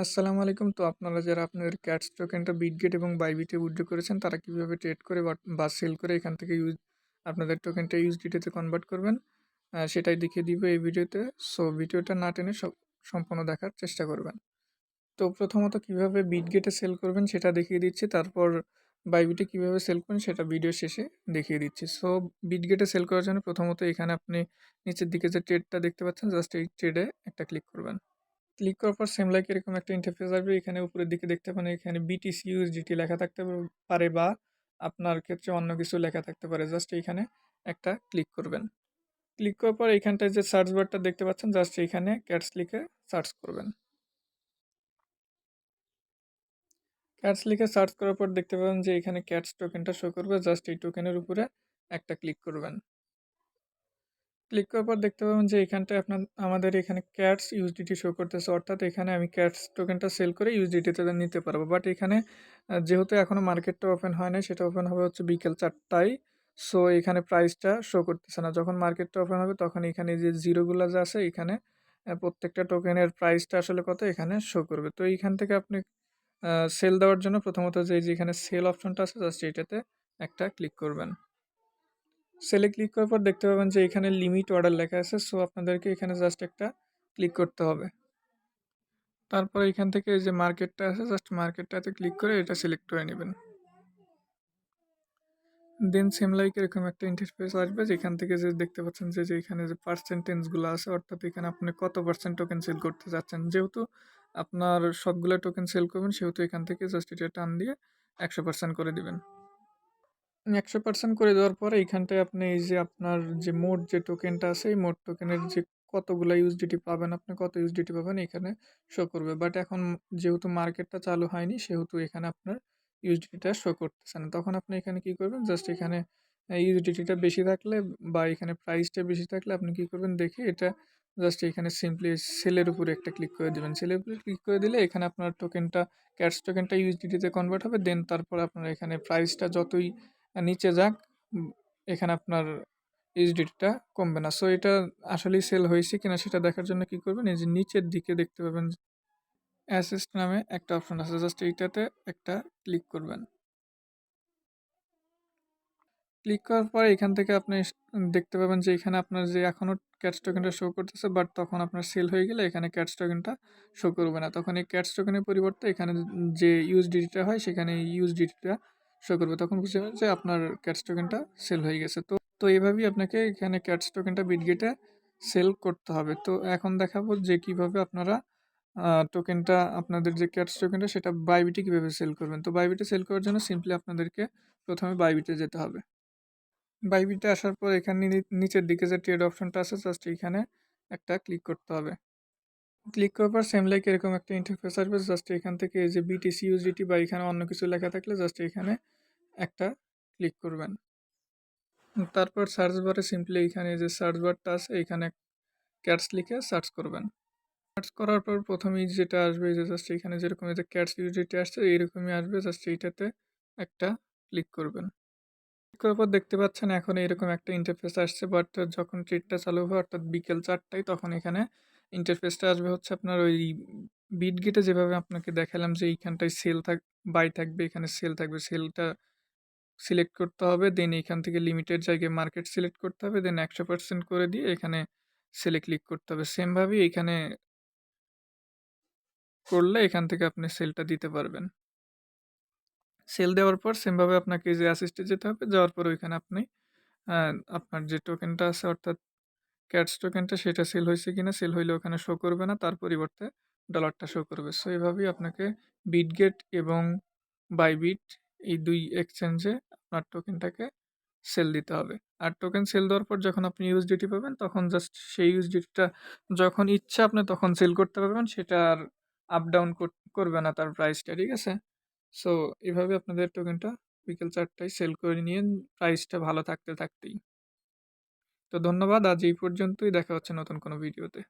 আসসালামু আলাইকুম। তো আপনারা যারা আপনাদের ক্যাটস টোকেনটা বিটগেট এবং বাইবিটে উইথড্র করেছেন, তারা কিভাবে ট্রেড করে বা সেল করে এখান থেকে আপনাদের টোকেনটা ইউএসডিটি তে কনভার্ট করবেন, সেটাই দেখিয়ে দিব এই ভিডিওতে। সো ভিডিওটা না টেনে সম্পূর্ণ দেখার চেষ্টা করবেন। তো প্রথমত কিভাবে বিটগেটে সেল করবেন সেটা দেখিয়ে দিচ্ছি। তারপর বাইবিটে কিভাবে সেল করবেন সেটা ভিডিও শেষে দেখিয়ে দিচ্ছি। সো বিটগেটে সেল করার জন্য প্রথমত এখানে আপনি নিচের দিকে যে ট্রেডটা দেখতে পাচ্ছেন, জাস্ট এই ট্রেডে একটা ক্লিক করবেন। ক্লিক করার পর সেম লাইক এরকম একটা ইন্টারফেস আসবে। এখানে উপরের দিকে দেখতে পান এখানে বিটিসি ইউএসডিটি লেখা থাকতে পারে, বা আপনার ক্ষেত্রে অন্য কিছু লেখা থাকতে পারে। জাস্ট এইখানে একটা ক্লিক করবেন। ক্লিক করার পর এইখানটায় যে সার্চ বারটা দেখতে পাচ্ছেন, জাস্ট এইখানে ক্যাটস লিখে সার্চ করবেন। ক্যাটস লিখে সার্চ করার পর দেখতে পাবেন যে এখানে ক্যাটস টোকেনটা শো করবে। জাস্ট এই টোকেনের উপরে একটা ক্লিক করবেন। ক্লিক করার পর দেখতে পাবেন যে এখানটায় আমাদের এখানে ক্যাটস ইউএসডিটি শো করতেছে, অর্থাৎ এখানে আমি ক্যাটস টোকেনটা সেল করে ইউএসডিটিতে নিতে পারবো। বাট এখানে যেহেতু এখনও মার্কেটটা ওপেন হয় নাই, সেটা ওপেন হবে হচ্ছে বিকেল 4টায়। সো এখানে প্রাইসটা শো করতেছে না। যখন মার্কেটটা ওপেন হবে তখন এখানে যে জিরোগুলো যে আছে, এখানে প্রত্যেকটা টোকেনের প্রাইসটা আসলে কত এখানে শো করবে। তো এইখান থেকে আপনি সেল দেওয়ার জন্য প্রথমত যেখানে সেল অপশনটা আছে, জাস্ট এইটাতে একটা ক্লিক করবেন। সেলে ক্লিক করার পর দেখতে পাবেন যে এখানে লিমিট অর্ডার লেখা আছে। সো আপনাদেরকে এখানে জাস্ট একটা ক্লিক করতে হবে। তারপর এখান থেকে এই যে মার্কেটটা আছে, জাস্ট মার্কেটটাতে ক্লিক করে এটা সিলেক্ট করে নেবেন। দেন সেম লাইক এরকম একটা ইন্টারফেস আসবে, যেখান থেকে যে দেখতে পাচ্ছেন যে এখানে যে পার্সেন্টেজগুলো আছে, অর্থাৎ এখানে আপনি কত পার্সেন্ট টোকেন সেল করতে যাচ্ছেন। যেহেতু আপনার সবগুলো টোকেন সেল করবেন, সেহেতু এখান থেকে জাস্ট এটা টান দিয়ে 100% করে দিবেন। 100% করে দেওয়ার পরে এইখানটায় আপনি এই যে আপনার যে মোট যে টোকেনটা আছে, এই মোট টোকেনের যে কতগুলা ইউএসডিটি পাবেন, আপনি কত ইউএসডিটি পাবেন এখানে শো করবে। বাট এখন যেহেতু মার্কেটটা চালু হয়নি, সেহেতু এখানে আপনার ইউএসডিটিটা শো করতেছে না। তখন আপনি এখানে কি করবেন, জাস্ট এখানে ইউএসডিটিটা বেশি থাকলে বা এখানে প্রাইসটা বেশি থাকলে আপনি কি করবেন দেখে এটা জাস্ট এখানে সিম্পলি সেলের উপরে একটা ক্লিক করে দেবেন। সেলের উপরে ক্লিক করে দিলে এখানে আপনার টোকেনটা ক্যাটস টোকেনটা ইউএসডিটিতে কনভার্ট হবে। দেন তারপর আপনার এখানে প্রাইসটা যতই নিচে যাক, উম, এখানে আপনার এইচডিটিটা কমবে না। সো এটা আসলেই সেল হয়েছে কিনা সেটা দেখার জন্য কি করবেন, এই যে নিচের দিকে দেখতে পাবেন অ্যাসিস্ট নামে একটা অপশন আছে, জাস্ট এইটাতে একটা ক্লিক করবেন। ক্লিক করার পরে এখান থেকে আপনি দেখতে পাবেন যে এখানে আপনার যে এখনও ক্যাটস টোকেনটা শো করতেছে, বাট তখন আপনার সেল হয়ে গেলে এখানে ক্যাটস টোকেনটা শো করবে না। তখন এই ক্যাটস টোকেনের পরিবর্তে এখানে যে ইউএসডিটিটা হয়, সেখানে ইউএসডিটিটা শো করবে। তখন বুঝতে পারবেন যে আপনার ক্যাটস টোকেনটা সেল হয়ে গেছে। তো এইভাবেই আপনাকে এখানে ক্যাটস টোকেনটা বিটগেটে সেল করতে হবে। তো এখন দেখাবো যে কিভাবে আপনারা টোকেনটা, আপনাদের যে ক্যাটস টোকেনটা সেটা বাইবিটে কিভাবে সেল করবেন। তো বাইবিটে সেল করার জন্য সিম্পলি আপনাদেরকে প্রথমে বাইবিটে যেতে হবে। বাইবিটে আসার পর এখানে নিচের দিকে যে ট্রেড অপশনটা আছে, জাস্ট এইখানে একটা ক্লিক করতে হবে। ক্লিক করার পর সেম লাইক এরকম একটা ইন্টারফেস আসবে। জাস্ট এখান থেকে এই যে বিটিসি ইউএসডিটি বা এখানে অন্য কিছু লেখা থাকলে জাস্ট এখানে একটা ক্লিক করবেন। তারপর সার্চ বারে সিম্পলি এখানে যে সার্চ বারটা আছে, এখানে ক্যাটস লিখে সার্চ করবেন। সার্চ করার পর প্রথমেই যেটা আসবে, যে জাস্ট এখানে যেরকম এই যে ক্যাটস ইউএসডিটি আসছে, এইরকমই আসবে। জাস্ট এইটাতে একটা ক্লিক করবেন। করার পর দেখতে পাচ্ছেন এখন এরকম একটা ইন্টারফেস আসছে, বাট যখন ট্রেডটা চালু হবে অর্থাৎ বিকেল 4টায়, তখন এখানে ইন্টারফেসটা আসবে হচ্ছে আপনার ওই বিটগেটে যেভাবে আপনাকে দেখালাম যে এইখানটায় বাই থাকবে, এখানে সেল থাকবে। সেলটা সিলেক্ট করতে হবে, দেন এখান থেকে লিমিটেড জায়গায় মার্কেট সিলেক্ট করতে হবে, দেন 100% করে দিয়ে এখানে সেলে ক্লিক করতে হবে। সেমভাবেই এখানে করলে এখান থেকে আপনি সেলটা দিতে পারবেন। সেল দেওয়ার পর সেমভাবে আপনাকে যে অ্যাসিস্টে যেতে হবে, যাওয়ার পর ওইখানে আপনি আপনার যে টোকেনটা আছে, অর্থাৎ ক্যাটস টোকেনটা, সেটা সেল হয়েছে কিনা, সেল হইলে ওখানে শো করবে না, তার পরিবর্তে ডলারটা শো করবে। সো এভাবেই আপনাকে বিটগেট এবং বাইবিট এই দুই এক্সচেঞ্জে আপনার টোকেনটাকে সেল দিতে হবে। আর টোকেন সেল দেওয়ার পর যখন আপনি ইউএসডিটি পাবেন, তখন জাস্ট সেই ইউএসডিটিটা যখন ইচ্ছা আপনি তখন সেল করতে পারবেন। সেটা আর আপ ডাউন করবে না তার প্রাইসটা, ঠিক আছে? সো এভাবে আপনাদের টোকেনটা বিকেল 4টায় সেল করে নিয়ে প্রাইসটা ভালো থাকতেই। তো ধন্যবাদ। আজ এই পর্যন্তই। দেখা হচ্ছে নতুন কোনো ভিডিওতে।